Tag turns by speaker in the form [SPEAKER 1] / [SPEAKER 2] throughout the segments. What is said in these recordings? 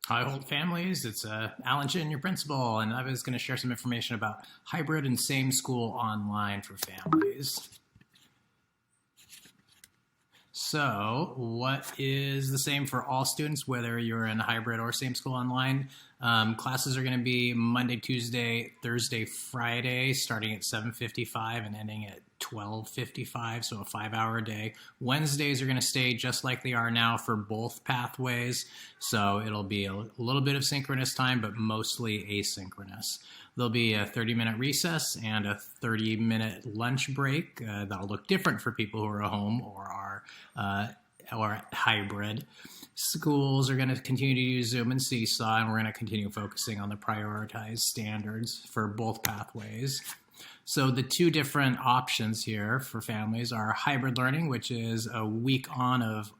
[SPEAKER 1] Hi, Holt families. It's Alan Chin, your principal, and I was going to share some information about hybrid and same school online for families. So, what is the same for all students, whether you're in hybrid or same school online? Classes are going to be Monday, Tuesday, Thursday, Friday, starting at 7:55 and ending at 12:55, so a 5-hour day. Wednesdays are going to stay just like they are now for both pathways, so it'll be a little bit of synchronous time, but mostly asynchronous. There'll be a 30-minute recess and a 30-minute lunch break. That'll look different for people who are at home or hybrid. Schools are going to continue to use Zoom and Seesaw, and we're going to continue focusing on the prioritized standards for both pathways. So the two different options here for families are hybrid learning, which is a week on of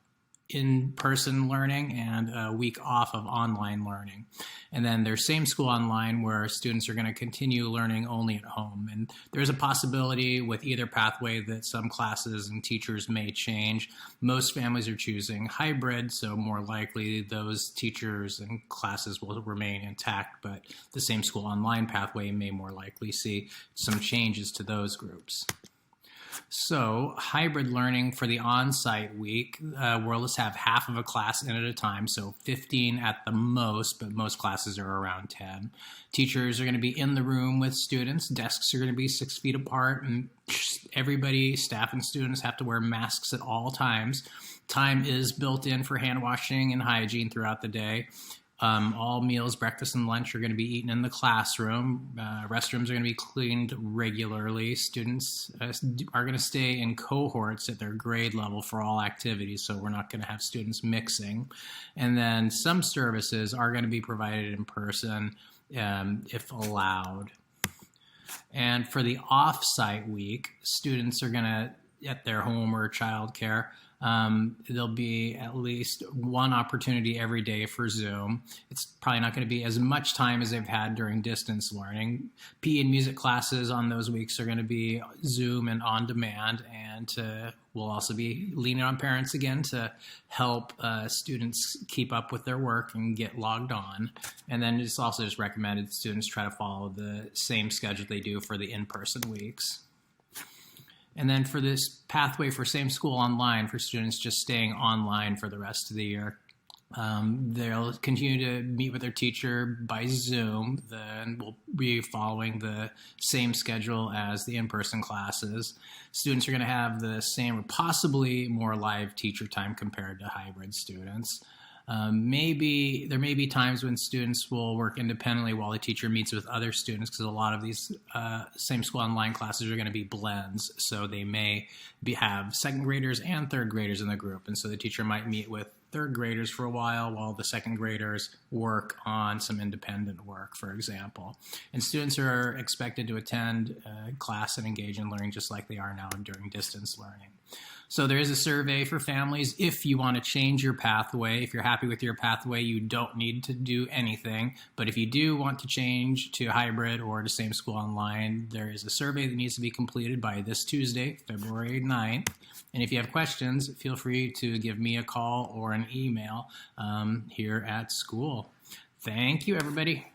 [SPEAKER 1] in-person learning and a week off of online learning. And then there's same school online, where students are going to continue learning only at home. And there's a possibility with either pathway that some classes and teachers may change. Most families are choosing hybrid, so more likely those teachers and classes will remain intact, but the same school online pathway may more likely see some changes to those groups. So hybrid learning for the on-site week, we'll just have half of a class in at a time, so 15 at the most, but most classes are around 10. Teachers are going to be in the room with students. Desks are going to be 6 feet apart, and everybody, staff and students, have to wear masks at all times. Time is built in for hand washing and hygiene throughout the day. All meals, breakfast and lunch, are going to be eaten in the classroom. Restrooms are going to be cleaned regularly. Students are going to stay in cohorts at their grade level for all activities, so we're not going to have students mixing. And then some services are going to be provided in person if allowed. And for the off-site week, students are going to, at their home or childcare, there'll be at least one opportunity every day for Zoom. It's probably not going to be as much time as they've had during distance learning. PE and music classes on those weeks are going to be Zoom and on demand, and we'll also be leaning on parents again to help students keep up with their work and get logged on. And then it's also just recommended students try to follow the same schedule they do for the in-person weeks. And then for this pathway for same school online, for students just staying online for the rest of the year, they'll continue to meet with their teacher by Zoom. Then we'll be following the same schedule as the in-person classes. Students are going to have the same or possibly more live teacher time compared to hybrid students. There may be times when students will work independently while the teacher meets with other students, because a lot of these same school online classes are going to be blends. So they may have second graders and third graders in the group. And so the teacher might meet with third graders for a while the second graders work on some independent work, for example. And students are expected to attend class and engage in learning just like they are now during distance learning. So there is a survey for families. If you want to change your pathway, if you're happy with your pathway, you don't need to do anything. But if you do want to change to hybrid or to same school online, there is a survey that needs to be completed by this Tuesday, February 9th. And if you have questions, feel free to give me a call or an email here at school. Thank you, everybody.